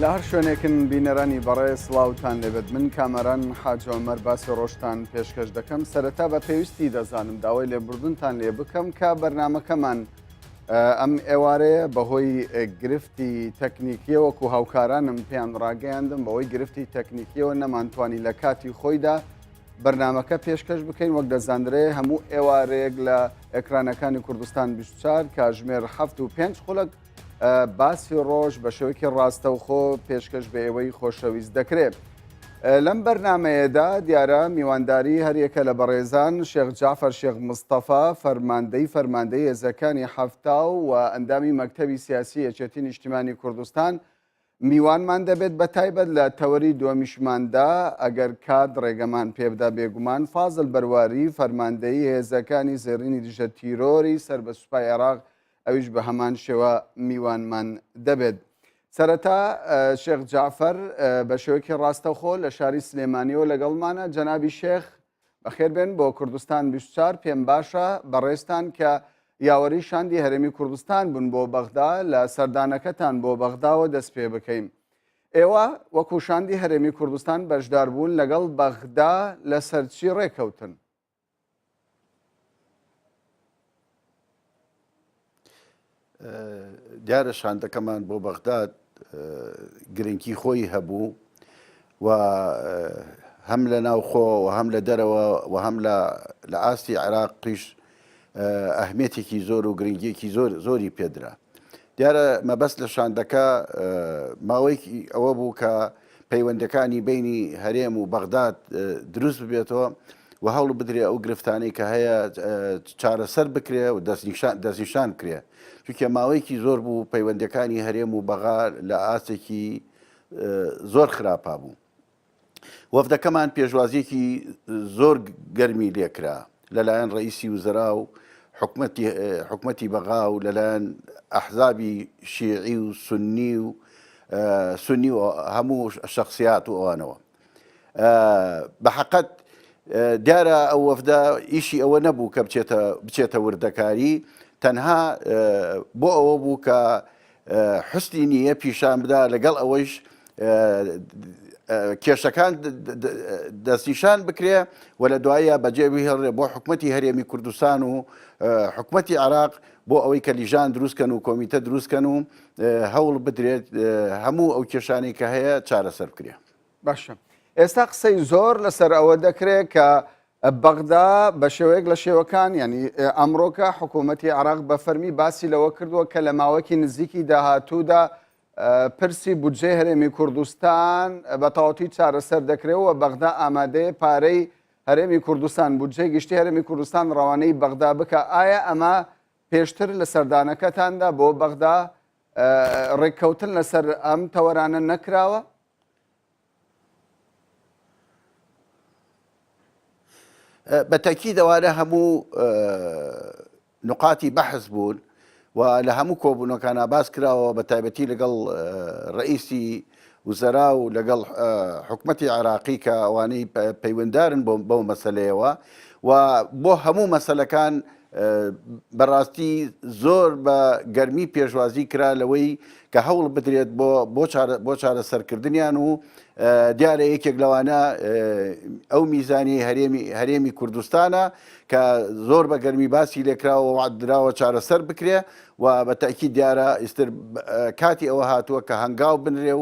لە هەر شوێنێکن بینەرانی بەڕێز سڵاوتان لێبێت من کامەران حاج عومەر باسی ڕۆژتان پێشکەش دەکەم. سەرەتا بە پێویستی دەزانم داوای لێبوردنتان لێ بکەم کە بەرنمەکەمان ئەم ئێوارەیە بەهۆی گرفتی تەکنیکیە وەکو هاوکارانم پێیان ڕاگەیاندم بەهۆی گرفتی تەکنیکیەوە نەمانتوانی لە کاتی خۆیدا بەرنمەکە پێشکەش بکەین. وەک دەزانرێ هەموو ئێوارەیەک لە ئەکرانەکانی کوردستان 24 کاژمێر 7 و 5 خولک باسی ڕۆژ بە شێوەیەکی ڕاستەوخۆ پێشکەش بە ئێوەی خۆشەویست دەکرێت. لەم بەرنمەیەدا دیارە میوانداری هەریەکە لە بەڕێزان شێخ جعفەر شێخ مستەفا فەرماندەی هێزەکانی هەفتا و ئەندامی مەکتەبی سیاسی یەکێتی نیشتیمانی کوردستان میوانمان دەبێت بە تایبەت لە تەوەری دووەمیشماندا ئەگەر کات ڕێگەمان پێبدا بێگومان فازڵ بەرواری فەرماندەی هێزەکانی زێڕینی دژە تیرۆری سەر بە سوپای عێراق ئەویش بە هەمان شێوە میوانمان دەبێت. سەرەتا شێخ جعفەر بە شێوەیەکی ڕاستەوخۆ لە شاری سلێمانیەوە لەگەڵمانە. جەنابی شێخ بەخێربێن بۆ کوردستان 24 پێم باشە بەڕێستان کە یاوەری شاندی هەرێمی کوردستان بوون بۆ بەغدا لە سەردانەکەتان بۆ بەغداوە دەست پێ بکەین. ئێوە وەکو شاندی هەرێمی کوردستان بەشدار بوون لەگەڵ بەغدا لە سەرچی ڕێکەوتن؟ دیارە شاندەکەمان بۆ بەغداد گرنگی خۆی هەبوو و هەم لە ناوخۆ و هەم لە دەرەوە و هەم لە ئاستی عێراقیش ئەهمێتێکی زۆر و گرنگیەکی زۆری پێدرا. دیارە مەبەست لە شاندەکە ماوەیەکی ئەوە بوو کە پەیوەندەکانی بینی هەرێم و بەغداد دروست ببێتەوە و هەوڵ بدرێ ئەو گرفتانەی کە هەیە چارەسەر بکرێ و دەستنیشان کرێ. چونکە ماوەیەکی زۆر بوو پەیوەندەکانی هەرێم و بەغا لە ئاستێکی زۆر خراپا بوو. وەفدەکەمان پێشوازیەکی زۆر گەرمی لێکرا لەلایەن ڕئیسی وزەرا و حکومەتی بەغا و لەلایەن ئەحزابی شیعی و سونی و هەموو شەخصیات و ئەوانەوە. بەحەقەت دیارە ئەو وەفدە ئیشی ئەوە نەبوو کە بچێتە وردەکاری، تەنها بۆ ئەوە بوو کە حوسنی نییە پیشان بدا لەگەڵ ئەوەیش کێشەکان دەستنیشان بکرێ و لە دوایە بەجێ بهێڵێ بۆ حکومەتی هەرێمی کوردستان و حکومەتی عێراق بۆ ئەوەی کە لیژان دروستکەن و کۆمیتە دروستکەن و هەوڵ بدرێت هەموو ئەو کێشانەی کە هەیە چارەسەر بکرێ. باشە، ئێستا قسەی زۆر لەسەر ئەوە دەکرێت کە بەغدا بە شێوەیەک لە شێوەکان ینی ئەمڕۆکە حکوومەتی عێراق بە فەرمی باسی لەوە کردووە کە لە ماوەکی نزیکی داهاتوودا پرسی بودجێ هەرێمی کوردستان بە تەواوەتی چارەسەر دەکرێتەوە. بەغدا ئامادەیە پارەی هەرێمی کوردستان بودجێ گشتی هەرێمی کوردستان ڕەوانەی بەغدا بکە. ئایا ئەمە پێشتر لە سەردانەکەتاندا بۆ بەغدا ڕێککەوتن لەسەر ئەم تەوەرانە نەکراوە؟ بەتەکی دەوارە هەموو نقاتی بەحث بوون و لە هەموو کۆبوونەکان باس کراوە بە تایبەتی لەگەڵ ڕئیسی وزەرا و لەگەڵ حکومەتی عێراقی کە ئەوانەی پەیوەنددارن بەو مەسەلەیەوە و بۆ هەموو مەسەلەکان بەڕاستی زۆر بە گەرمی پێشوازی کرا لەوەی کە هەوڵ بدرێت بۆ چارەسەرکردنیان و دیارە یەکێک لەوانە ئەو میزانی هەرێمی کوردستانە کە زۆر بە گەرمی باسی لێکراوە وعدراوە چارەسەر بکرێ و بە تاکید دیارە ئیستر کاتی ئەوە هاتووە کە هەنگاو بنرێ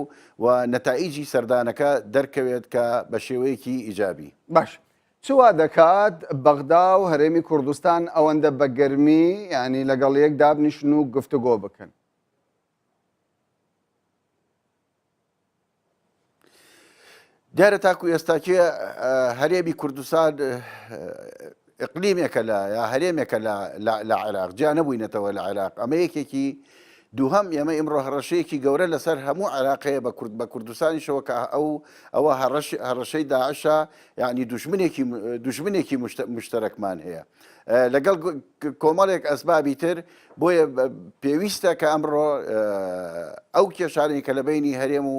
و نەتائیجی سەردانەکە دەرکەوێت کە بە شێوەیەکی ئیجابی. باش، چوا دەکات بەغدا و هەرێمی کوردستان ئەوەندە بە گەرمی ینی لەگەڵ یەک دابنیشن و گفتوگۆ بکەن؟ دیارە تاکو ئێستاکێ هەرێمی کوردستان ئقلیمێکە یا هەرێمێکە لە عێراق، جا نەبووینەتەوە لە عێراق. ئەمە یەکێکی دووهەم ئێمە ئیمڕۆ هەڕەشەیەکی گەورە لەسەر هەموو عێراقەیە بە کوردستانیشەوە کە ئەوە هەڕەشەی داعشە، یعنی دوژمنێکی مشتەرەکمان هەیە لەگەڵ کۆمەڵێک ئەسبابی تر. بۆیە پێویستە کە ئەمڕۆ ئەو کێشانەی کە لە بینی هەرێم و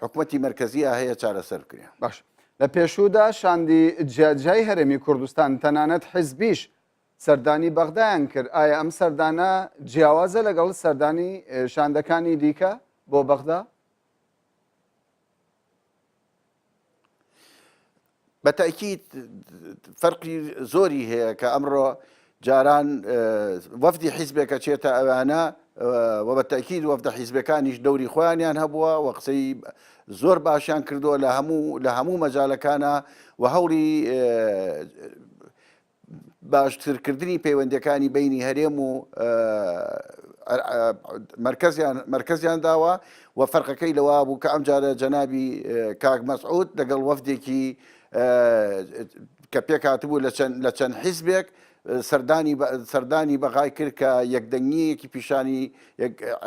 حکومەتی مرکزیە هەیە چارەسەر بکرێ. باش، لە پێشوودا شاندی جیاجای هەرێمی کوردستان تەنانەت حیزبیش سەردانی بەغدایان کرد. ئایا ئەم سەردانە جیاوازە لەگەڵ سەردانی شاندەکانی دیکە بۆ بەغدا؟ بەتەکیید فەرقی زۆری هەیە کە ئەمڕۆ جاران وەفدی حیزبێکە چێتە ئەوانە و بەتەکیید وەفدە حیزبەکانیش دەوری خۆیانیان هەبووە و قسەی زۆر باشیان کردووە لە هەموو مەجالەکانە و هەوڵی باشترکردنی پەیوەندیەکانی بینی هەرێم و مرکزیان داوە و فەرقەکەی لەوا بوو کە ئەم جارە جەنابی کاک مەسعود لەگەڵ وەفدێکی کە پێکهاتبوو لە چەند حیزبێک سەردانی بەغای کرد کە یەکدەنگیەکی پیشانی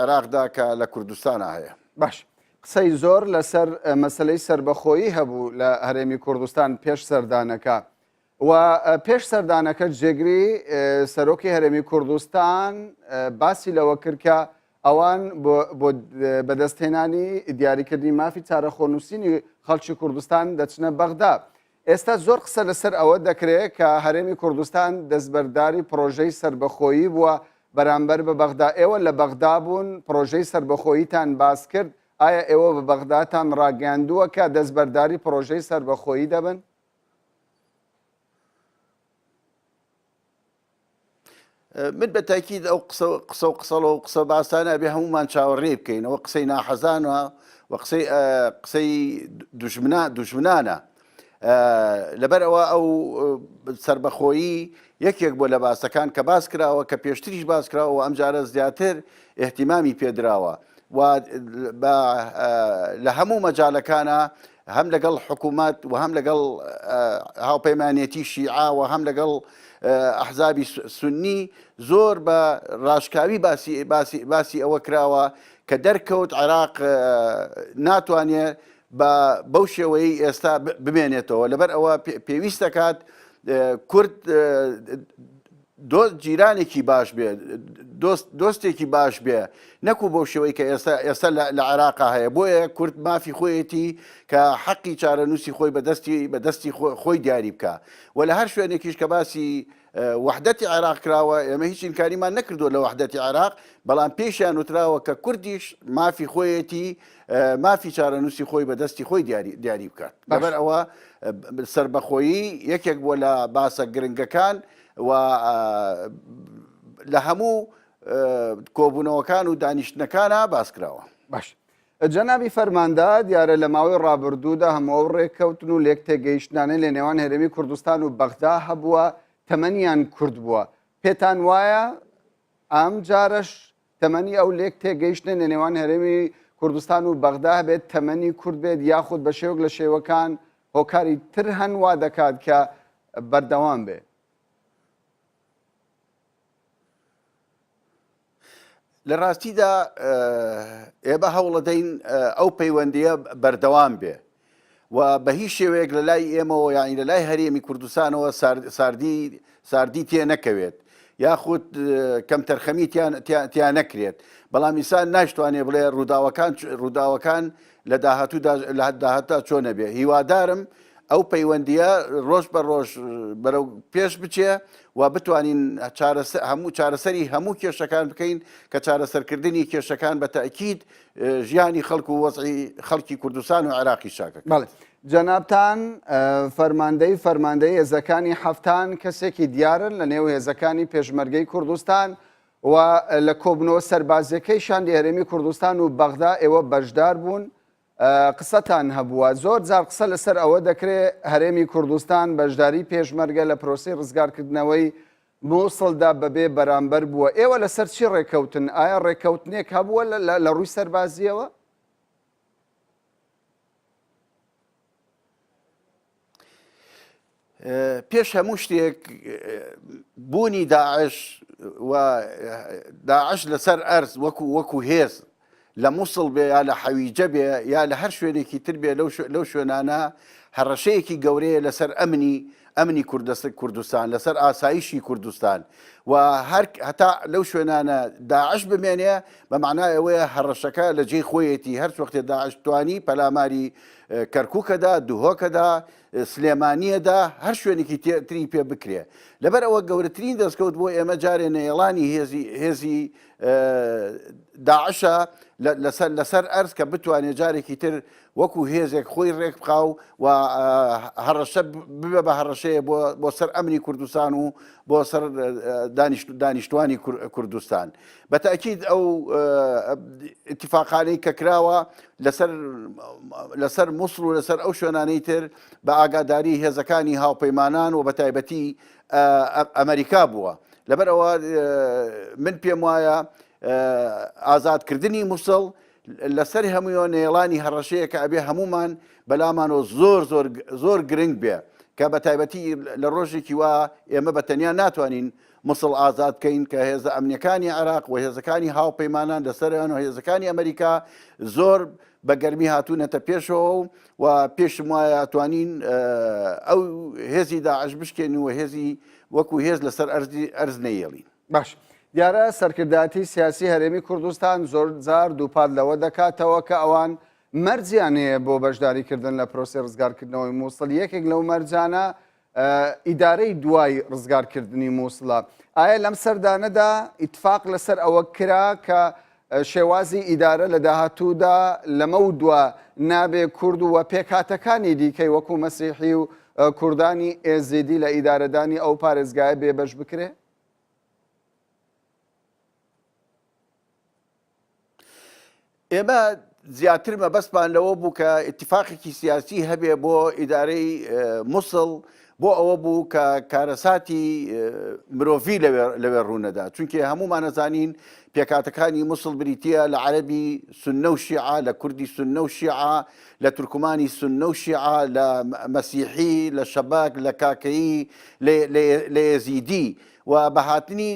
عێراقدا کە لە کوردستانە هەیە. باش قسەی زۆر لەسەر مەسلەی سربەخۆیی هەبوو لە هەرێمی کوردستان پێش سەردانەکە و پێش سەردانەکە جێگری سەرۆکی هەرێمی کوردستان باسی لەوە کرد کە ئەوان بۆ بەدەستهێنانی دیاریکردنی مافی چارەخۆنووسینی خەڵکی کوردستان دەچنە بەغدا. ئێستا زۆر قسە لەسەر ئەوە دەکرێت کە هەرێمی کوردستان دەستبەرداری پرۆژەی سربەخۆیی بووە بەرامبەر بە بەغدا. ئێوە لە بەغدا بوون پرۆژەی سربەخۆییتان باس کرد، ئایا ئێوە بە بەغداتان ڕاگەاندووە کە دەستبەرداری پرۆژەی سربەخۆیی دەبن؟ من بەتاکید ئەو قسە و قسەڵ و قسە باسانە بێ هەمومان چاوەڕێ بکەینەوە قسەی ناحەزانە و قسەی دوژمنانە. لەبەر ئەوە ئەو سربەخۆیی یەکێک بۆ لە باسەکان کە باس کراوە کە پێشتریش باس کراوە و ئەم جارە زیاتر احتیمامی پێدراوە و لە هەموو مەجالەکانە هەم لەگەڵ حکوومەت و هەم لەگەڵ هاوپەیمانێتی شیعا و هەم لەگەڵ ئەحزابی سونی زۆر بە ڕاشکاوی باسی ئەوە کراوە کە دەرکەوت عێراق ناتوانێت بەو شێوەیە ئێستا بمێنێتەوە. لەبەر ئەوە پێویست دەکات کورد جیرانێکی باش بێ، دۆستێکی باش بێ، نەکو بۆ شێوەی کە ئێستا لە عێراقا هەیە. بۆیە کورد مافی خۆیەتی کە حەقی چارەنووسی خۆی بەدەستی خۆی دیاری بکە و لە هەر شوێنێکیش کە باسی وحدەتی عێراق کراوە ئێمە هیچ ئینکاریمان نەکردووە لە وحدەتی عێراق، بەڵام پێشیان وتراوە کە کوردیش مافی خۆیەتی مافی چارەنووسی خۆی بەدەستی خۆی دیاری بکات. لەبەر ئەوە سربەخۆیی یەکێک بووە لە باسە گرنگەکان و لە هەموو کۆبوونەوەکان و دانیشتنەکانە باس کراوە. باش جەنابی فەرماندا دیارە لە ماوەی ڕابردوودا هەموو ڕێککەوتن و لێک تێگەیشتانە لە نێوان هەرێمی کوردستان و بەغدا هەبووە تەمەنیان کورد بووە. پێتان وایە ئەم جارش تەمەنی ئەو لێک تێگەیشتن لە نێوان هەرێمی کوردستان و بەغدا بێت تەمەنی کورد بێت یاخود بە شێوەک لە شێوەکان هۆکاری تر هەنوا دەکات کە بەردەوام بێ؟ لە ڕاستیدا ئێمە هەوڵەدەین ئەو پەیوەندیە بەردەوام بێ و بە هیچ شێوەیەک لە لای ئێمەوە یانی لە لای هەرێمی کوردستانەوە ساردی تێ نەکەوێت یاخود کەم تەرخەمی تیان نەکرێت. بەڵام ئینسان ناشتوانێ بڵێ ڕووداوەکان لە داهاتدا چۆنە بێ. هیوادارم ئەو پەیوەندیە ڕۆژ بە ڕۆژ بەرەو پێش بچێ و بتوانین چارەسەری هەموو کێشەکان بکەین کە چارەسەرکردنی کێشەکان بە تەئکید ژیانی خەڵک و وەزعی خەڵکی کوردستان و عێراقی شاکە. بەڵێ جەنابتان فەرماندەی هێزەکانی هەفتان کەسێکی دیارن لە نێو هێزەکانی پێشمەرگەی کوردستان و لە کۆبنەوە سەربازیەکەیشان هەرێمی کوردستان و بەغدا ئێوە بەشدار بوون. قسەتان هەبووە زۆر جار قسە لەسەر ئەوە دەکرێت هەرێمی کوردستان بەشداری پێشمەرگە لە پرۆسی ڕزگارکردنەوەی مووسڵدا بەبێ بەرامبەر بووە. ئێوە لەسەر چی ڕێکەوتن؟ ئایا ڕێکەوتنێک هەبووە لە ڕووی سەربازیەوە؟ پێش هەموو شتێک بوونی داعش و داعش لەسەر ئەرز وەکو هێز لە مووسڵ بێ یا لە حەویجە بێ یا لە هەر شوێنێکی تر بێ لەو شوێنانە هەڕەشەیەکی گەورەیە لەسەر ئەمنی کوردستان لەسەر ئاسایشی کوردستان و هەتا لەو شوێنانە داعش بمێنێ بە معنای ئەوەیە هەڕەشەکە لە جێی خۆیەتی هەر وەختێ داعش توانی پەلاماری کەرکووکەدا دوهۆکەدا سلێمانیەدا هەر شوێنێکی تری پێ بکرێ. لەبەر ئەوە گەورەترین دەستکەوت بۆ ئێمە جارێ نێڵانی هێزی داعشە لەسەر ئەرز کە بتوانێت جارێکی تر وەکو هێزێک خۆی ڕێک بخاو و هەڕەشە ببە بە هەڕەشەیە بۆ سەر ئەمنی کوردستان و بۆ سەر دانیشتوانی کوردستان. بەتاکید ئەو اتفاقانەی کە کراوە لەسەر مووسڵ و لەسەر ئەو شوێنانەی تر بە ئاگاداری هێزەکانی هاوپەیمانان و بە تایبەتی ئەمریکا بووە. لەبەرەوە من پێم وایە ئازادکردنی مووسڵ لەسەر هەموو نێڵانی هەڕەشەیە کە ئەبێ هەمومان بەلامانەوە زۆر گرنگ بێ کە بە تایبەتی لە ڕۆژێکی وا ئێمە بە تەنیا ناتوانین مووسڵ ئازاد بکەین کە هێزە ئەمنیەکانی عێراق و هێزەکانی هاوپەیمانان لەسەریان و هێزەکانی ئەمریکا زۆر بە گەرمی هاتوونەتە پێشەوە و پێشم وایە توانین ئەو هێزی داعش بشکێن و هێزی وەکو هێز لەسەر ئەرز نەیەڵین. باش دیارە سەرکرداتی سیاسی هەرێمی کوردستان زۆر جار دووپات لەوە دەکاتەوە کە ئەوان مەرجیان هەیە بۆ بەشداریکردن لە پرۆسی ڕزگارکردنەوەی مووسڵ. یەکێک لەو مەرجانە ئیدارەی دوای ڕزگارکردنی مووسڵە. ئایا لەم سەردانەدا ئیتفاق لەسەر ئەوە کرا کە شێوازی ئیدارە لە داهاتوودا لەمە و دووە نابێ کورد و پێکهاتەکانی دیکەی وەکو مەسیحی و کوردانی ئێزیدی لە ئیدارەدانی ئەو پارێزگایە بێبەش بکرێ؟ ئێمە زیاتر مەبەستمان لەوە بوو کە ئیتفاقێکی سیاسی هەبێ بۆ ئیدارەی مووسڵ بۆ ئەوە بوو کە کارەساتی مرۆڤی لەوێ ڕوونەدا، چونکە هەمومان نەزانین پێکاتەکانی مووسڵ بریتە لە عەرەبی سوننە و شیعە، لە کوردی سوننە و شیعە، لە تورکمانی سوننە و شیعە، لە مەسیحی، لە شەباک، لە کاکەیی، لە یەزیدی و بەهاتنی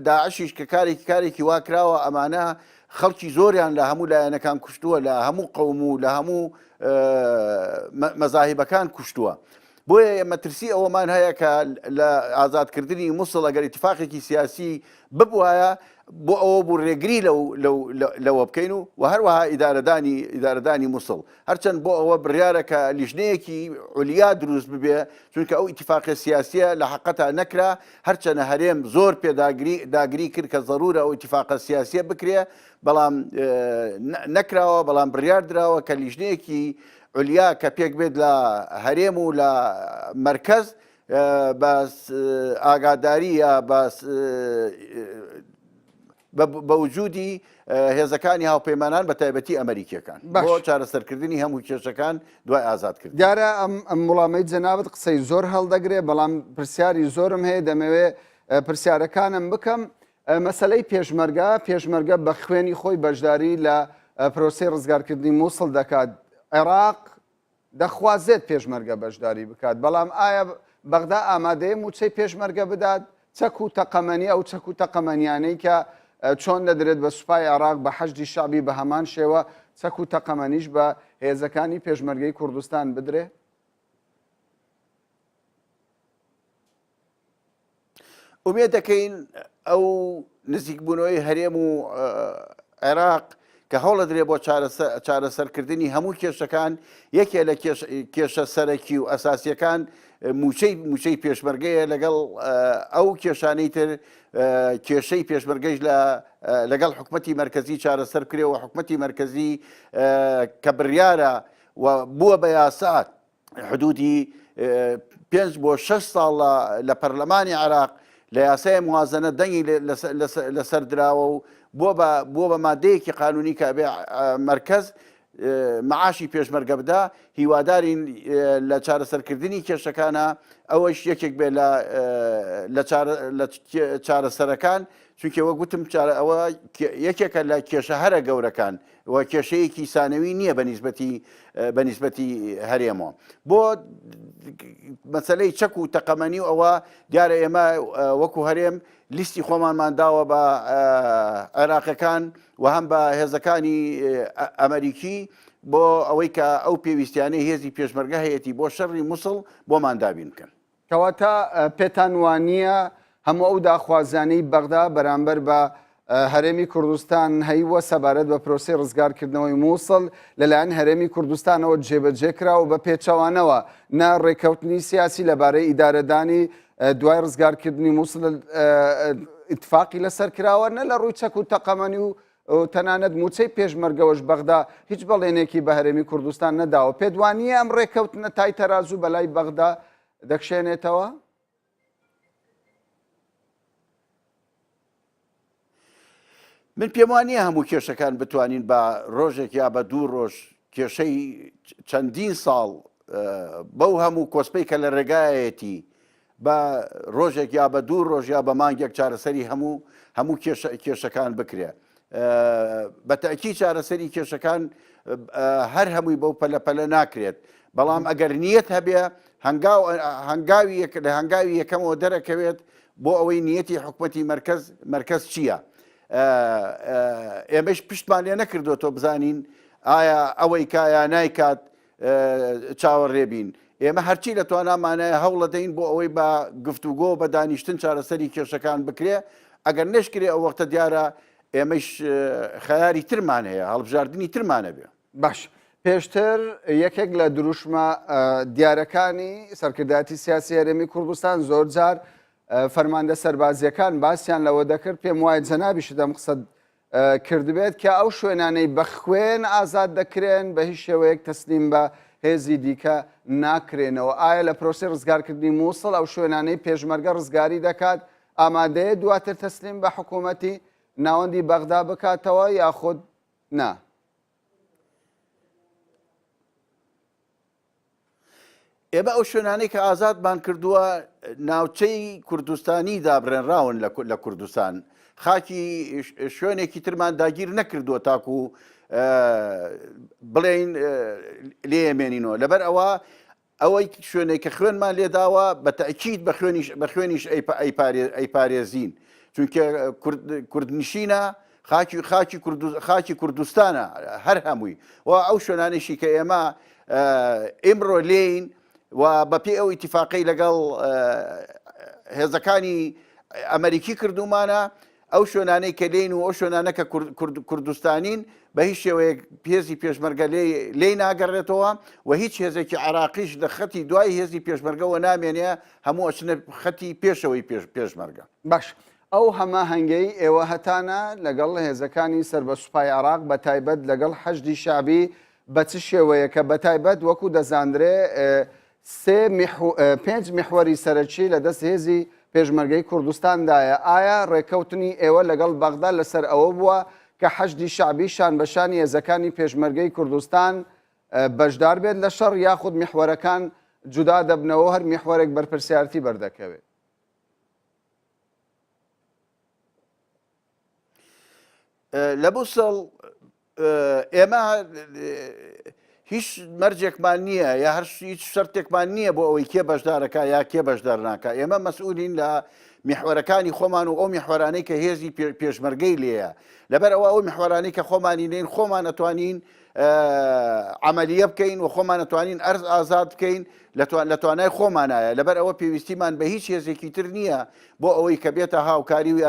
داعشیش کە کارێکی وا کراوە ئەمانە خەڵکی زۆریان لە هەموو لایەنەکان کوشتووە، لە هەموو قەوم و لە هەموو مەزاهیبەکان کوشتووە. بۆیە مەترسی ئەوەمان هەیە کە لە ئازادکردنی مووسڵ ئەگەر ئیتفاقێکی سیاسی ببوایە بۆ ئەوە بوو ڕێگری لەوە بکەین و هەروەها ئیدارەدانی مووسڵ هەرچەند بۆ ئەوە بڕیارە کە لیژنەیەکی عولیا دروست ببێ، چونکە ئەو ئیتفاقی سیاسیە لە حەقەتا نەکرا، هەرچەنە هەرێم زۆر پێداگری کرد کە ضرورە ئەو ئیتفاقە سیاسیە بکرێ، بەڵام نەکراوە، بەڵام بڕیار درراوە کە لیژنەیەکی علیا کە پێک بێت لە هەرێم و لە مرکز بە ئاگاداری یا بە وجودی هێزەکانی هاوپەیمانان بە تایبەتی ئەمریکیەکان بۆ چارەسەرکردنی هەموو کێشەکان دوای ئازادکردن. دیارە ئەم وڵامەی جەنابەت قسەی زۆر هەڵدەگرێ، بەڵام پرسیاری زۆرم هەیە دەمەوێت پرسیارەکانم بکەم. مەسەلەی پێشمەرگە بە خوێنی خۆی بەشداری لە پرۆسی ڕزگارکردنی مووسڵ دەکات. عێراق دەخوازێت پێشمەرگە بەشداری بکات، بەڵام ئایا بەغدا ئامادەیە موچەی پێشمەرگە بدات؟ چەک و تەقەمەنی ئەو چەک و تەقەمەنیانەی کە چۆن دەدرێت بە سوپای عێراق بە حەشدی شعبی بە هەمان شێوە چەک و تەقەمەنیش بە هێزەکانی پێشمەرگەی کوردستان بدرێ؟ ئومێد دەکەین ئەو نزیکبوونەوەی هەرێم و عێراق کە هەوڵە درێ بۆ چارەسەرکردنی هەموو کێشەکان یەکێ لە کێشە سەرەکی و ئەساسیەکان موچەی پێشمەرگەیە لەگەڵ ئەو کێشانەی تر کێشەی پێشمەرگەیش لەگەڵ حکومەتی مەرکەزی چارەسەر کرێەوە. حکومەتی مەرکەزی کە بڕیارە و بووە بە یاسا حدودی 5 بۆ 6 ساڵ لە پەرلەمانی عێراق لە یاسای موازنە دەنگی لەسەر دراوە و بۆ بە مادەیەکی قانونی کە بێ مەرکەز معاشی پێشمەرگە بدا، هیوادارین لە چارەسەرکردنی کێشەکانە ئەوەش یەکێک بێ لە چارەسەرەکان، چونکە وە گوتم ئەوە یەکێکە لە کێشە هەرە گەورەکان و کێشەیەکی سانەوی نییە بە نیسبەتی هەرێمەوە. بۆ مەسەلەی چەک و تەقەمەنی و ئەوە دیارە ئێمە وەکو هەرێم لیستی خۆمانمان داوە بە عێراقیەکان و هەم بە هێزەکانی ئەمریکی بۆ ئەوەی کە ئەو پێویستیانەی هێزی پێشمەرگە هەیەی بۆ شەڕی مووسڵ بۆمان دابین بکەن. کەواتە پێتان وانییە هەموو ئەو داخوازانەی بەغدا بەرامبەر بە هەرێمی کوردستان هەیوە سەبارەت بە پرۆسی ڕزگارکردنەوەی مووسڵ لەلایەن هەرێمی کوردستانەوە جێبەجێ کراوە بە پێچەوانەوە نا ڕێکەوتنی سیاسی لەبارەی ئیدارەدانی دوای ڕزگارکردنی مووسڵ ئیتفاقی لەسەر کراوە نە لە ڕووی چەک و تەقەمەنی و تەنانەت موچەی پێشمەرگەوەش بەغدا هیچ بەڵێنێکی بە هەرێمی کوردستان نەداوە. پێدوانیە ئەم ڕێککەوتنە تای تەرازوو بەلای بەغدا دەکشێنێتەوە؟ من پێم وانییە هەموو کێشەکان بتوانین بە ڕۆژێک یا بە دوو ڕۆژ کێشەی چەندین ساڵ بەو هەموو کۆسپەی کە لە ڕێگایەتی بە ڕۆژێک یا بە دوو ڕۆژ یا بە مانگێک چارەسەری هەموو کێشەکان بکرێ. بە تەکی چارەسەری کێشەکان هەر هەمووی بەو پەلەپەلە ناکرێت، بەڵام ئەگەر نیەت هەبێ لە هەنگاوی یەکەمەوە دەرەکەوێت بۆ ئەوەی نیەتی حکوومەتی مرکز چییە. ئێمەش پشتمان لێ نەکردو تۆ بزانین ئایا ئەوەی کایە نایکات چاوەڕێبین. ئێمە هەرچی لە توانامانایە هەوڵە دەین بۆ ئەوەی بە گفتوگۆ بە دانیشتن چارەسەری کێشەکان بکرێ. ئەگەر نشکرێ ئەو وەختە دیارە ئێمەش خەیاری ترمان هەیە، هەڵبژاردننی ترمانە بێ. باش پێشتر یەکێک لە دروشمە دیارەکانی سەرکردایەتی سیاسی هەرێمی کوردستان زۆر جار فەرماندە سەربازیەکان باسییان لەوە دەکرد، پێم وایە جەنابیش دەم قسەت کردبێت کە ئەو شوێنانەی بە خوێن ئازاد دەکرێن بە هیچ شێوەیەک تەسلیم بە هێزی دیکە ناکرێنەوە. ئایا لە پرۆسی ڕزگارکردنی مووسڵ ئەو شوێنانەی پێشمەرگە ڕزگاری دەکات ئامادەیە دواتر تەسلیم بە حکوومەتی ناوەندی بەغدا بکاتەوە یاخود نا؟ ئێمە ئەو شوێنانەی کە ئازادمان کردووە ناوچەی کوردستانی دابڕێنراون لە کوردستان، خاکی شوێنێکی ترمان داگیر نەکردووە تاکو بڵێن لێمێنینەوە. لەبەر ئەوەی شوێنێک کە خوێنمان لێداوە بە تەکید بە خوێنیش ئەیپارێزین، چونکە کوردنشینە خاکی کوردستانە هەر هەمووی و ئەو شوێنانێکی کە ئێمە ئیمڕۆ لێین و بەپێ ئەو ئیتیفاقی لەگەڵ هێزەکانی ئەمریکی کردومانە، ئەو شوێنانەی کە لێین و ئەو شوێنانە کە کوردستانین بە هیچ شێوەیە هێزی پێشمەرگە لێ ناگەڕێتەوە و هیچ هێزێکی عراقیش لە خەتی دوای هێزی پێشمەرگەوە نامێنێ، هەموو ئەچنە خەتی پێشەوەی پێشمەرگە. باش ئەو هەمە هەنگەی ئێوە هەتانە لەگەڵ هێزەکانی سربەسوپای عراق بە تایبەت لەگەڵ حەشدی شعبی بە چ شێوەیە کە بە تایبەت وەکو دەزاندرێ 5 میحوەری سەرەکی لە دەست هێزی پێشمەرگەی کوردستاندایە. ئایا ڕێکەوتنی ئێوە لەگەڵ بەغدا لەسەر ئەوە بووە کە حەشدی شعبی شان بەشانی هێزەکانی پێشمەرگەی کوردستان بەشدار بێت لە شەڕ یاخود میحوەرەکان جودا دەبنەوە هەر میحوەرێک بەرپرسیارەتی بەردەکەوێت؟ لە بوسڵ ئێمە هیچ مەرجێکمان نییە یا هیچ شەرتێکمان نییە بۆ ئەوەی کێ بەشدارەکە یا کێ بەشدار ناکە. ئێمە مەسئولین لە میحوەرەکانی خۆمان و ئەو میحوەرانەی کە هێزی پێشمەرگەی لێیە. لەبەر ئەو میحوەرانەی کە خۆمانی لێن خۆمان ئەتوانین عملیە بکەین و خۆمان ئەتوانین ئەرز ئازاد بکەین لە توانای خۆمانایە. لەبەر ئەوە پێویستیمان بە هیچ هێزێکی تر نییە بۆ ئەوەی کە بێتە هاوکاری و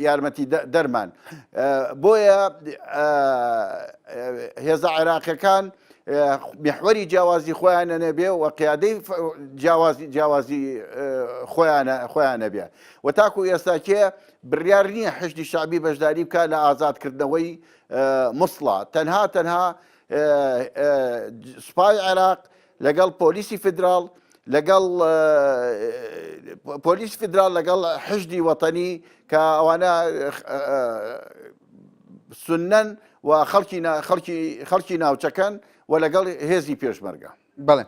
یارمەتی دەرمان. بۆیە هێزە عێراقیەکان میحوەری جیاوازی خۆیانە نەبێ و قیادەی جیاوازی خۆیان نەبێ و تاکو ئێستاکێ بڕیار نییە حەشدی شعبی بەشداری بکات لە ئازادکردنەوەی مووسڵە. تەنها سوپای عێراق لەگەڵ پۆلیسی فدراڵ لەگەڵ حەشدی وەتەنی کە ئەوانە سنەن و خەڵکی ناوچەکەن و لەگەڵ هێزی پێشمەرگە. بەڵێ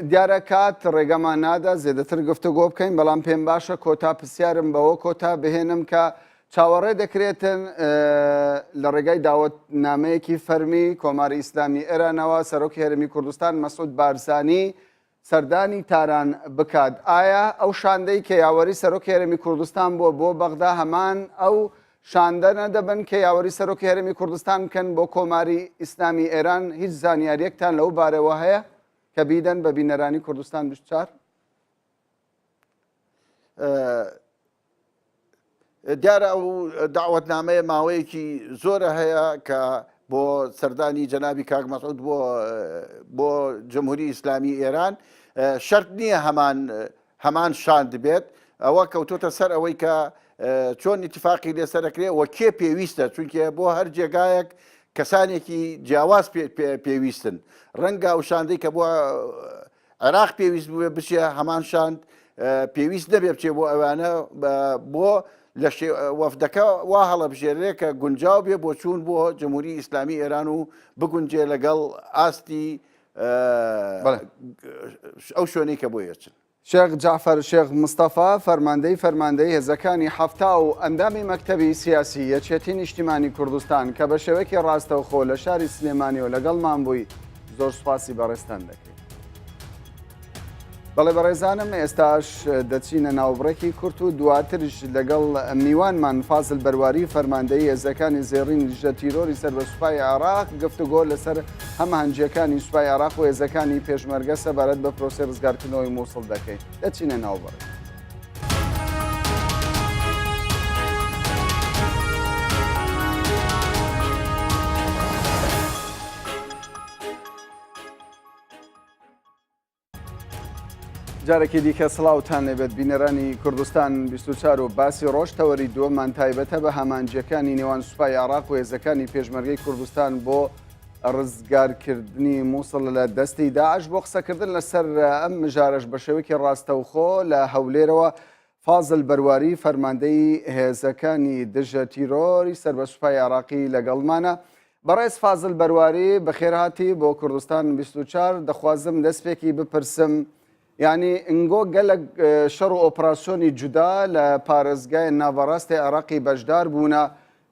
دیارە کات ڕێگەمان نادا زێدەتر گفتوگۆ بکەین، بەڵام پێم باشە کۆتا پرسیارم بەوە کۆتا بهێنم کە چاوەڕێ دەکرێتن لە ڕێگای داوەتنامەیەکی فەرمی کۆماری ئیسلامی ئێرانەوە سەرۆکی هەرێمی کوردستان مەسعود بارزانی سەردانی تاران بکات. ئایا ئەو شاندەی کە یاوەری سەرۆکی هەرێمی کوردستان بۆ بەغدا هەمان ئەو شاندەنە دەبن کە یاوەری سەرۆکی هەرێمی کوردستان بکەن بۆ کۆماری ئیسلامی ئێران؟ هیچ زانیاریەکتان لەو بارەوە هەیە کە بیدەن بە بینەرانی کوردستان 24؟ دیارە ئەو داوەتنامەیە ماوەیەکی زۆرە هەیە کە بۆ سەردانی جەنابی کاک مەسعود بۆ جمهوری ئیسلامی ئێران شەرت نییە هەمان شاند بێت، ئەوە کەوتۆتە سەر ئەوەی کە چۆن اتفاقی لێسەر دەکرێت و کێ پێویستە، چونکە بۆ هەر جێگایەک کەسانێکی جیاواز پێویستن. ڕەنگە ئەو شاندەی کە بۆ عێراق پێویست بووێ بچێ هەمان شاند پێویست نەبێ بچێ بۆ ئەوانە، بۆ لە وەفدەکە وا هەڵەبژێرێ کە گونجاو بێ بۆ چوون بۆ جمهوری ئیسلامی ئێران و بگونجێ لەگەڵ ئاستی ئەو شوێنەی کە بۆ یەچن. شێخ جعفەر شێخ مستەفا فەرماندەی هێزەکانی هەفتا و ئەندامی مەکتەبی سیاسی یەکێتی نیشتیمانی کوردستان کە بە شێوەیەکی ڕاستەوخۆ لە شاری سلێمانیەوە لەگەڵمان بووی، زۆر سوپاسی بەڕێستان دەکەین. بەڵێ بەڕێزانم، ئێستاش دەچینە ناوبڕێکی کورت و دواترش لەگەڵ میوانمان فازل بەرواری فەرماندەی هێزەکانی زێڕین لیژە تیرۆری سەر بە سوپای عێراق گفتوگۆ لەسەر هەمە هەنجیەکانی سوپای عێراق و هێزەکانی پێشمەرگە سەبارەت بە پرۆسێ ڕزگارکردنەوەی مووسڵ دەکەین. دەچینە ناوبڕێک. جارێکی دیکە سڵاوتان لێبێت بینەرانی کوردستان 24 و باسی ڕۆژتەوەری دووەمان تایبەتە بە هەمانجیەکانی نێوان سوپای عێراق و هێزەکانی پێشمەرگەی کوردستان بۆ ڕزگارکردنی مووسڵ لە دەستی داعش بۆ قسەکردن لەسەر ئەم مژارەش بە شێوەیەکی ڕاستەوخۆ لە هەولێرەوە فازل بەرواری فەرماندەی هێزەکانی دژە تیرۆری سەر بە سوپای عێراقی لەگەڵمانە. بەڕێز فازل بەرواری بەخێرهاتی بۆ کوردستان 24. دەخوازم دەستپێکی بپرسم، یعنی ئنگۆ گەلک شەڕ و ئۆپراسیۆنی جودا لە پارێزگای ناوەڕاستی عێراقی بەشدار بوونە،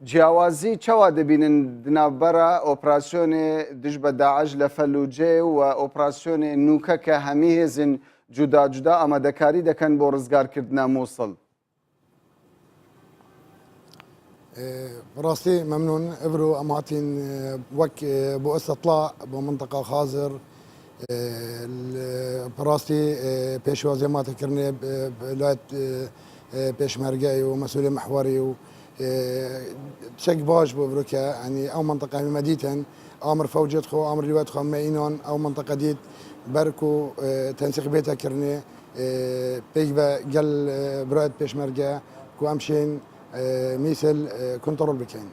جیاوازی چاوا دەبینن دنابەرە ئۆپراسیۆنێ دژ بە داعش لە فەلوجێ و ئۆپراسیۆنێ نوکە کە هەمی هێزن جودا جودا ئامادەکاری دەکەن بۆ ڕزگارکردنە مووسڵ؟ براستي ممنون ابرو اماتين وك بو استطلاع بو منطقه خازر براستي بيشوازي ما تكرني بلاد بيشمرقاي ومسؤولي محوري و تشك باش بو بروكا يعني او منطقه مديتن امر فوجت خو امر لوات خو ماينون او منطقه ديت بركو تنسيق بيتا كرني بيجبا قال براد بيشمرقا كو امشين میسل کنترل بکەین.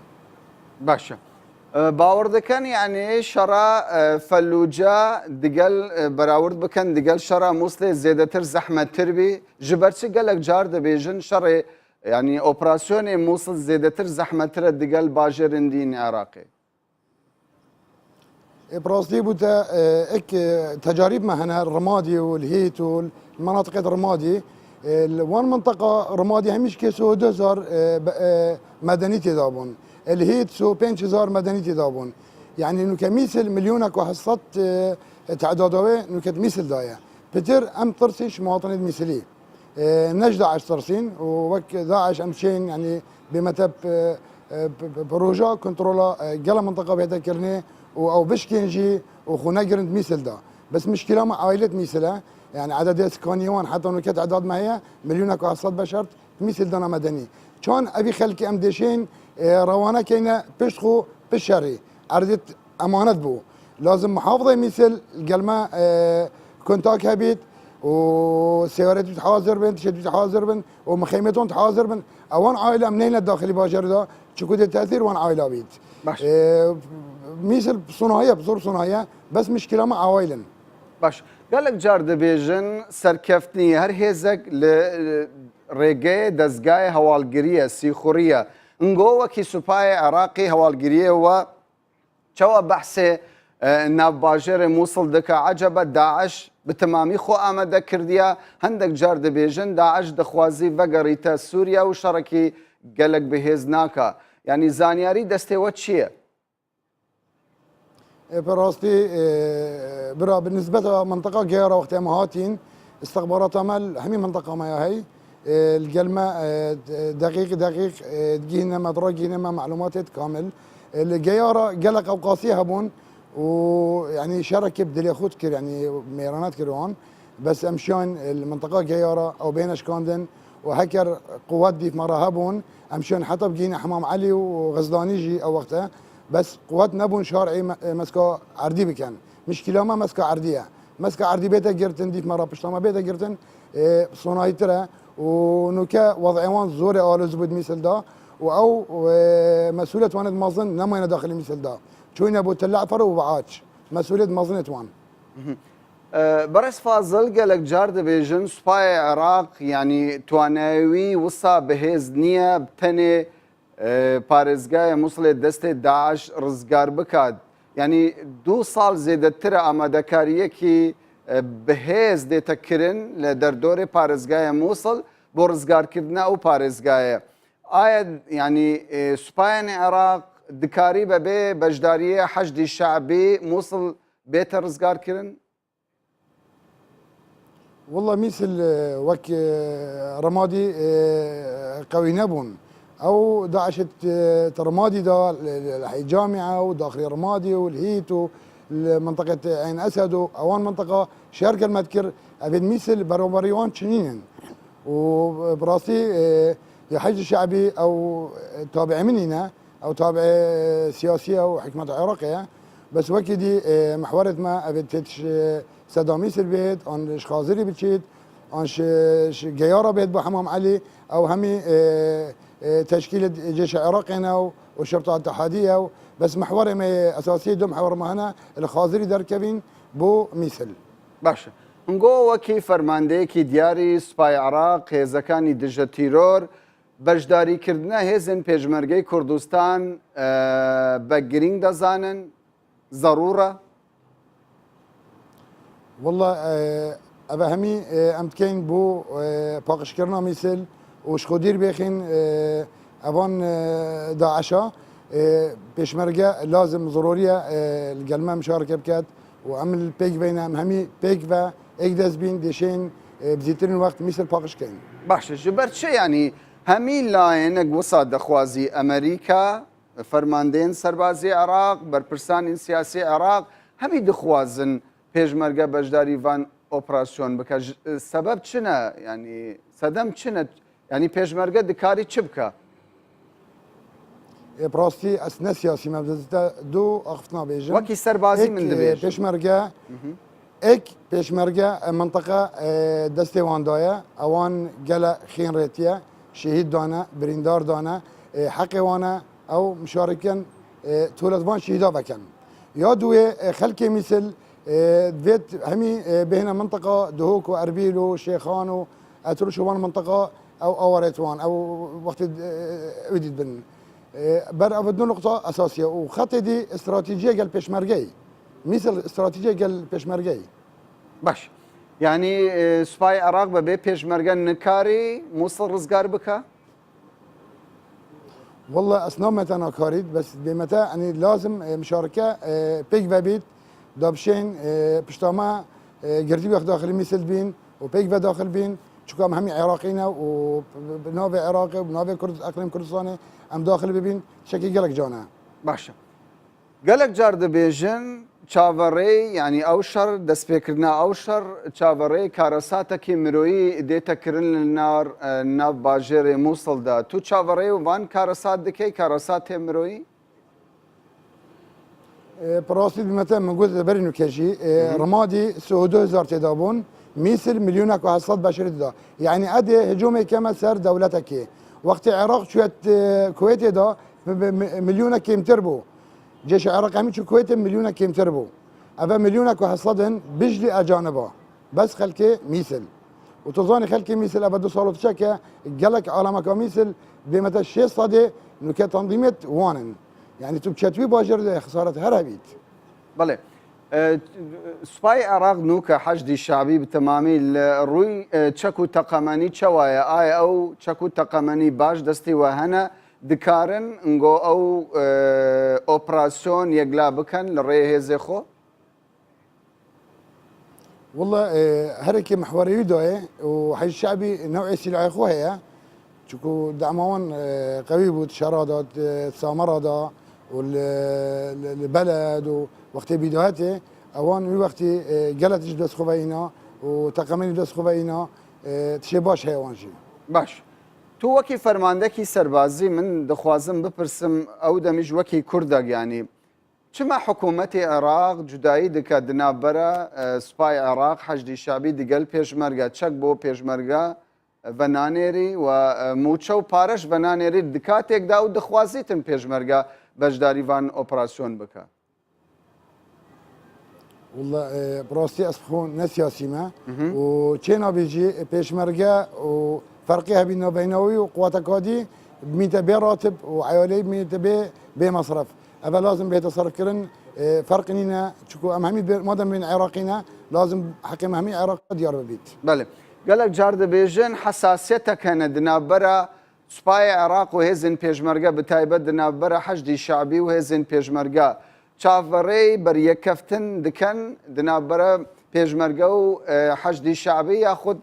باشە، باوەڕ دەکەن یعنی شەڕا فەلوجە دگەل بەراورد بکەن دگەل شەڕا مووسڵێ زێدەتر زەحمەتتر بی ji ber çi gelek car dibêjin şerê yanî operasyonê Mosul zêdetir zehmettir e digel bajarên dîn Iraqê. براستي بوتا اك تجارب ما هنا الرمادي والهيت والمناطق الرمادي وان منطقة رمادي هميش كيسو 2000 مدني تدابون، الهيت سو 5000 مدني تدابون، يعني انه كميسل مليونك وحصت تعدادوي انه كميسل دايا بتر ام ترسيش مواطنين ميسلي نجد داعش ترسين ووك داعش امشين يعني بمتب بروجا كنترولا قال منطقة بهذا كرني او بشكينجي وخونا جرند ميسل دا، بس مشكلة مع عائلة ميسلة يعني عدد اسكانيون حتى انه كانت اعداد ما هي مليونك وحصاد بشر مثل دنا مدني كان ابي خلكي ام ديشين روانا كاينه بيشخو بالشري عرضت امانه بو لازم محافظه مثل قلما كونتاك هبيت وسيارات تحاضر بن تشد تحاضر بن ومخيمتهم تحاضر بن اوان عائله منين الداخلي باجر ده شكود التاثير وان عائله بيت مثل صناعيه بزور صناعيه بس مشكله مع عوائلن باش gelek car dibêjin serkeftinî her hêzek li rêgeyê dezgahê hewalgiriye sîxuriye ngo wekî supayê Iraqî hewalgiriye we çawa behsê navbajarê Mosul dike ecebe Daeş bi temamî xwe amade kirdiye hindek car dibêjin Daeş dixwazî vegerîte Sûriye û şerekî gelek bihêz naka yanî zaniyarî destê we çi ye؟ براستي برا بالنسبة لمنطقة غير وقت ما هاتين استخبارات عمل همي منطقة ما هي القلمة دقيق تجينا مدرج جينا معلومات كامل الجيارة قلق أوقاسي هبون ويعني شركة بدل ياخد كر يعني ميرانات كروان بس أمشان المنطقة غيارة أو بينش كاندن وهكر قوات دي في مرة هبون أمشان حتى بجينا حمام علي وغزلاني جي أو وقتها بس قوات نبون شارعي مسكا عردي بكن مشكلة ما مسكا عردية مسك عردي بيتا جرتن ديف مرة بشتما بيتا جرتن صناعي ترى ونوكا وضعوان زوري آل زبود مثل دا او مسؤولية واند مازن نما داخل مثل دا شوين ابو تلعفر وبعاش مسؤولية مازنة وان برس فازل قالك جارد بيجن سباي عراق يعني تواناوي وصا بهز نية بتني بارزقايا موصلة دستة داعش رزقار بكاد يعني 2 سال زيدتر آمادكارية كي بهز دي تكرن لدردور بارزقايا موصل بو رزقار كردنا او بارزقايا آية يعني سباين عراق دكاري ببي بجدارية حشد الشعبي موصل بيت رزقار كرن والله مثل وك رمادي قوي نبون او داعشت رمادي دا الجامعه وداخل رمادي والهيت ومنطقه عين اسد اوان منطقه شرق المذكر ابد مثل بروبريوان شنين وبراسي يحج الشعبي او تابع مننا او تابع سياسيه وحكمه عراقيه بس وكدي محورت ما ابد سداميس البيت ان شخازري بتشيت ان جياره بيت بحمام علي او همي تشكيله جيش عراقنا والشرطه الاتحاديه بس محور ما اساسي دو محور ما هنا الخازري دركبين بو مثل باشا نقول وكي فرمانديكي دياري سباي عراق هزكاني دجا تيرور بجداري كردنا هزن بيجمرگي كردستان بگرين دزانن ضروره والله ابا همي امتكين بو باقش كرنا مثل وشخودير بيخين ابان داعشا بيشمرقه لازم ضروريه القلمه مشاركه بكات وعمل بيك بينهم همي بيك و اقدس بين ديشين بزيترين وقت مثل باقش كين باشا جبرت شي يعني همي لاين وصا دخوازي امريكا فرماندين سربازي عراق برپرسان سياسي عراق همي دخوازن پێشمەرگە بەشداری وان ئۆپراسیۆن بکە سەبەب چنە ینی سەدەم چنە ینی پێشمەرگە دکاری چ بکە براستي اسنا سياسي مبدأ دو اخفنا بيجن وكي سربازي من دبيج بيشمرقه اك بيشمرقه منطقه دستي واندايا اوان قلا خين ريتيا شهيد دانا بريندار دانا حقي وانا او مشاركا تولدوان شهيدا بكن يا دوي خلكي مثل فيت همي بهنا منطقه دهوك واربيل وشيخان واتروشوان منطقه او اوريتوان او وقت وديد بن بر ابدو نقطه اساسيه وخط دي استراتيجيه قال بيشمرقي مثل استراتيجيه قال بيشمرقي باش يعني سباي عراق ببي بيشمرقه نكاري موصل رزقار بكا والله اصنام انا كاريد بس بمتى يعني لازم مشاركه بيك بابيت دابشين بشتاما قردي بياخد داخل مثل بين وبيك داخل بين شو هم عراقينا وبنوفي عراقي وبنوفي كرد اقليم كردستاني ام داخل ببين شكي قالك جانا باشا قالك جار دبيجن چاوەڕێی ینی ئەو شەڕ دەستپێکردنا ئەو شەڕ چاوەڕێی کارەساتێکی مرۆیی دێتەکردن لە ناو باژێرێ مووسڵدا تو چاوەڕێی و وان کارەسات دەکەی کارەساتێ مرۆیی براسي بمتى موجود بري نكشي رمادي سعودو هزار تدابون مثل مليونك وحصاد بشري دا يعني ادي هجومي كما سر دولتك وقت العراق شويه كويت دا مليونك يمتربو جيش العراق هم شو كويت مليونك يمتربو ابا مليونك وحصادن بجلي اجانبا بس خلكي مثل وتظاني خلكي مثل ابا دو صالو تشكا قالك عالمك مثل بمتى شي صدي انه كتنظيميه وانن يعني تبكتوي باجر خساره هربيت بله سباي عراق نوكا حشدي الشعبي بالتمامي روي تشكو تقماني تشوايا اي او تشكو تقماني باش دستي وهنا دكارن نغو او اوبراسيون يقلا بكن لري هزيخو والله هركي محوري دوي وحي الشعبي نوعي سلعي خو هي تشكو دعمون قوي بوتشارات سامرادا والبلد ووقت بدايته اوان وقت قالت دس خوينا وتقامين دس خوينا تشي باش هيوانجي باش تو وكي فرماندكي سربازي من دخوازم بپرسم او دمج وكي كردك يعني چما حکوومەتی عێراق جودایی دکات دنابەرە سوپای عێراق حەشدی شعبی دیگەل پێشمەرگە چەک بۆ پێشمەرگە بە نانێری و موچە و پارەش بە نانێری دکاتێکدا و دەخوازیتن پێشمەرگە بەشداریوان ئۆپراسیۆن بکە. والله براستي أصبحون نسياسيمة وشينا بيجي بيشمرقة وفرقها بينه وبينوي وقوات كادي بميته بي راتب وعيالي بميته بي مصرف أبا لازم بيتصرف كرن فرق نينا شكو أمامي مادام بين عراقينا لازم حكم أمامي عراق ديار ببيت. بله قالك جار دبيجن حساسيتك هنا دنابرة سباي عراق وهزن بيشمرقة بتايبة دنابرة حشدي شعبي وهزن بيشمرقة چاوەڕێی بەریەکەفتن دکەن دنابەرە پێشمەرگە و حەشدی شعبی یاخود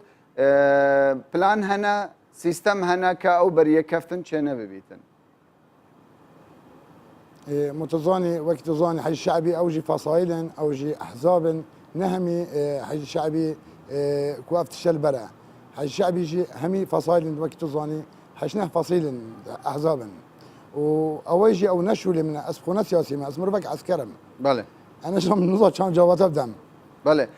پلان هەنە سیستەم هەنە کە ئەو بەریەکەفتن چێنە ببیتن. متظاني وقت تظاني حج الشعبي أوجي فصائل أوجي أحزاب نهمي حج الشعبي كوافة الشلبرة حج الشعبي يجي همي فصائل وقت تظاني حشناه فصيل أحزابا واويجي او نشولي من اسخونه سياسي ما اسمر بك عسكرم. بله. انا شو من نظر كان جوابات بدم. بله.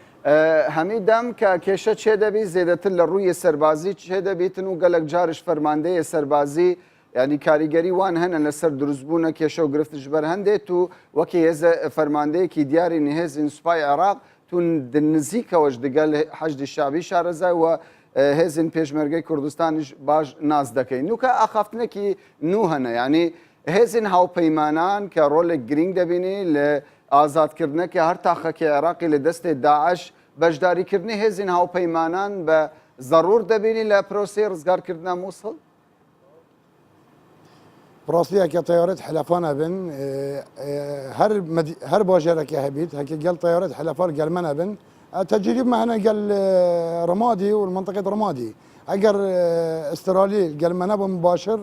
همی دم که کشه چه دبی زیادتر لروی سربازی چه دبیتن و گلک جارش فرمانده سربازی یعنی کاریگری وان هن لسر درزبونه کشه و گرفت جبر هنده تو وکی هز فرمانده کی دیاری نهز این سپای عراق تو دنزیک وش دگل حشد الشعبی شارزه و هزن پێشمەرگەی کوردستانیش باش ناز دەکەین نوکە ئاخافتنێکی نو هەنە یعنی هێزن هاوپەیمانان کە ڕۆلێک گرنگ دەبینی لە ئازادکردنەکە هەر تاخەکی عێراقی لە دەستێ داعش بەشداریکردنی هێزن هاوپەیمانان بە ضرور دەبینی لە پرۆسی ڕزگارکردنە مووسڵ. براسية كطيارات حلفانا بن هر باجرك يا هبيت هكي قال طيارات حلفان قال منا بن التجريب معنا قال رمادي والمنطقة رمادي أجر استرالي قال منا مباشر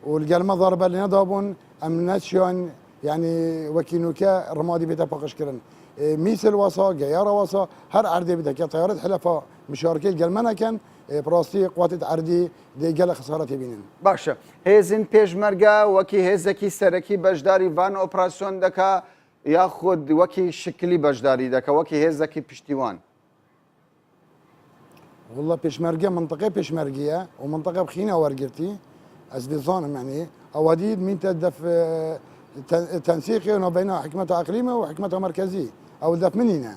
والقال ما ضرب لنا ضابون أمناتشون يعني وكينوكا رمادي بيتا فقش كرن ميسل وصا جيارة وصا هر عردي بيتا كطيارات حلفا مشاركين قال منا كان براستی قوات عردی دیگل خسارتی بینن. باشه. هزین پیشمرگه وکی هزکی سرکی بجداری وان اپراسیون دکا یا خود وکی شکلی بجداری دکا وکی هزکی پشتیوان. والله پیشمرگه منطقه پیشمرگیه و منطقه بخینه ورگرتی از دیزانم يعني اوادید مين تدف تنسيقي بين حكمتها اقليميه وحكمتها مركزيه او دف منينا.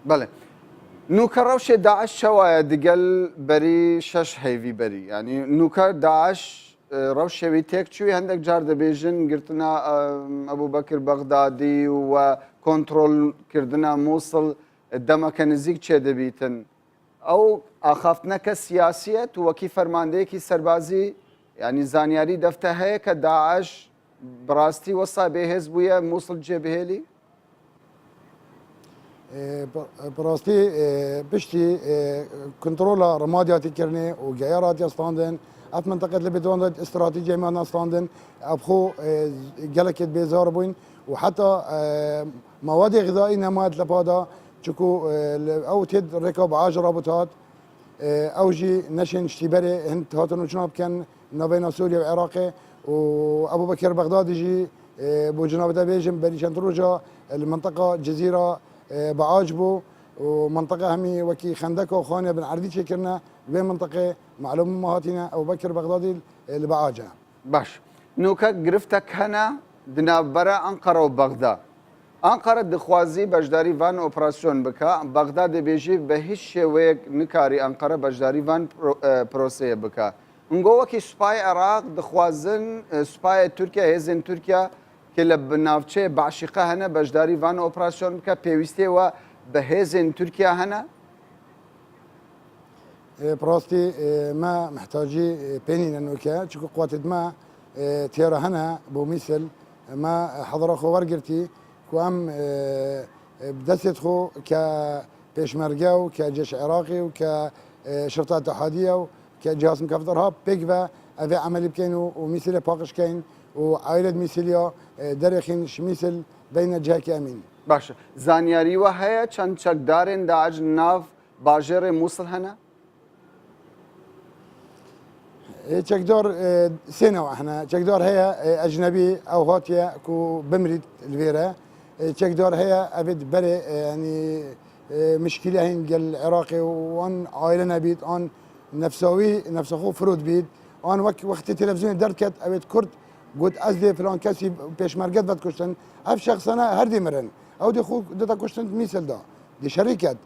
بله. نوکە ڕەوشێ داعش شەوایە دگەل بەری شەش هەیوی بەری ینی نوکە داعش ڕەوشێوی تێک چووی هەندێک جار دەبێژن گرتنا ئەبوو بەکر بەغدادی و کۆنتڕۆلکردنە مووسڵ دەمەکە نزیک چێ دەبیتن ئەو ئاخافتنەکە سیاسیەت و وەکی فەرماندەیەکی سەربازی ینی زانیاری دەفتە هەیە کە داعش بڕاستی وەسا بێهێز بوویە مووسڵ جێبهێلی. براستي بشتي كنترولا رمادياتي كرني وجيارات يستاندن اف منطقه لبدون استراتيجيه ما استاندن ابخو جلكت بيزار بوين وحتى مواد غذائيه نماد لبادا تشكو او تد ركب 10 رابطات اوجي نشن اشتباري هند هاتن وجناب كان نبين سوريا والعراق وابو بكر بغدادي جي بو جناب دبيجم بريشان تروجا المنطقه جزيره بعاجبو ومنطقه همي وكي خندقه وخانه بن عردي شكرنا بين منطقه معلوم مهاتنا ابو بكر بغدادي اللي بعاجه. باش نوكا گرفتك هنا دنابرا انقره وبغداد. انقره دخوازي بجداري فان اوبراسيون بكا بغداد بيجي بهش شويك نكاري انقره بجداري فان بروسيه بكا. نقول وكي سباي عراق دخوازن سباي تركيا هزن تركيا که لبنافچه بعشقه هنه بجداری وان اپراسیون که پیوسته و به هزن ترکیه هنه. براستي ما محتاجي بينين انه كا تشكو قوات ما تيرا هنا بو مثل ما حضر اخو ورقرتي كوام بدست خو كبيشمرقه وكجيش عراقي وكشرطه اتحاديه وكجهاز مكافحه ارهاب بيكفا افي عملي بكينو ومثل باقش كاين وعائلة ميسيليا درخين شميسل بين جهك أمين. باشه. زانياري وهاي چند چکدارن داعش ناف باجر موصل هنا؟ چکدار سنة واحنا چکدار هي أجنبي أو هاتيا كو بمريد الفيرا تشكدار هي أبد بري يعني مشكلة هين قال العراقي وان عائلنا بيت ان نفسوي نفسه فرود بيت ان وقت التلفزيون دركت أبد كرد قلت أزدي فلان كسي بيش مرقد بد كشتن أف شخص أنا هردي مرن أو دي خوك دتا كشتن ميسل دا دي شركات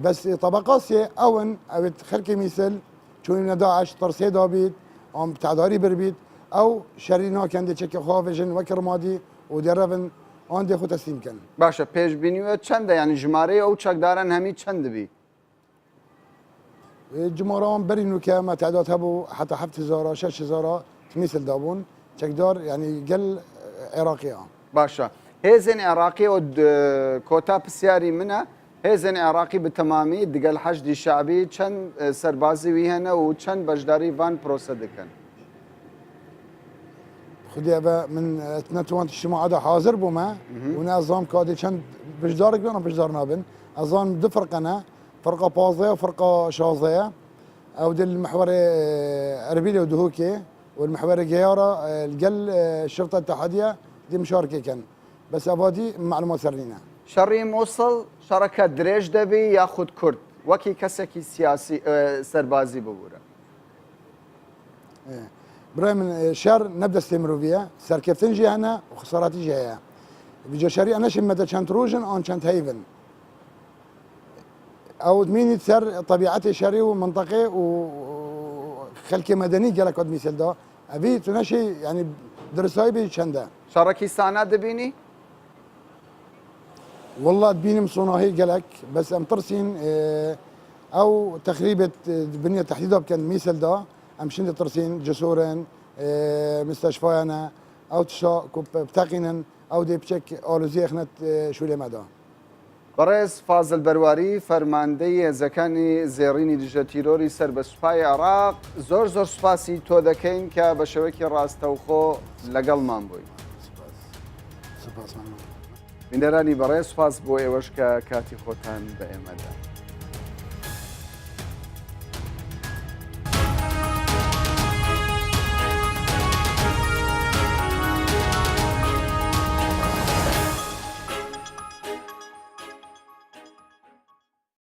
بس طبقات سي أون أبد خلقي ميسل چون داعش ترسي دا بيت ام تعداري بربيت أو شرينا كان دي تشكي خوافجن وكرمادي ودرفن آن دخو تسلیم کن. باشە پێشبینیوە چەندە ینی ژمارەی ئەو چەکداران هەمی چەند دەبی؟ جمهوران برینو که ما تعداد هبو حتی 7000 6000 مثل دابون چکدار یعنی گل عراقی ها. باشە هێزن عێراقی و کۆتا پرسیاری منە هێزن عێراقی بتەمامی دگەل حەشدی شعبی چەند سەربازی وی هەنە و چەند بەشداری وان پرۆسە دەکەن. خدي أبا من تنتوانت اجتماع هذا حاضر بوما ونظام كادي كان بجدارك بنا بجدار نابن أظن دو فرقنا فرقة بازية وفرقة شاذية أو دي المحور أربيلي ودهوكي والمحور جيارة الجل الشرطة الاتحادية دي مشاركة كان بس أبادي معلومات سرينا شەڕی مووسڵ شەڕەکە درێژ دەبی یاخود کورد وەکی کەسێکی سیاسی سەربازی ببوورە. براي من شهر نبدا استمرارية سركفتن جي هنا وخساراتي جايه بيجي شاري انا شمت كانت روجن اون كانت هيفن او مين تسر طبيعتي شاري ومنطقي وخلكي مدني قالك قد مثل ده ابي تنشي يعني درساي بي شندا شەڕەکی سانا دەبینی؟ والله تبيني مصوناهي قالك بس ام ترسين او تخريبه بنيه تحديدها كان مثل ده امشين ترسين جسورن مستشفيانا او تشا كوب بتاقينن او دي بشك اولوزي خنت شولي مدا بەڕێز فازل بەرواری فەرماندەی هێزەکانی زێڕینی دژە تیرۆری سەر بە سوپای عێراق زۆر سوپاسی تۆ دەکەین کە بە شێوەیەکی ڕاستەوخۆ لەگەڵمان بووی. بینەرانی بەڕێز سوپاس بۆ ئێوەش کە کاتی خۆتان بە ئێمەدا.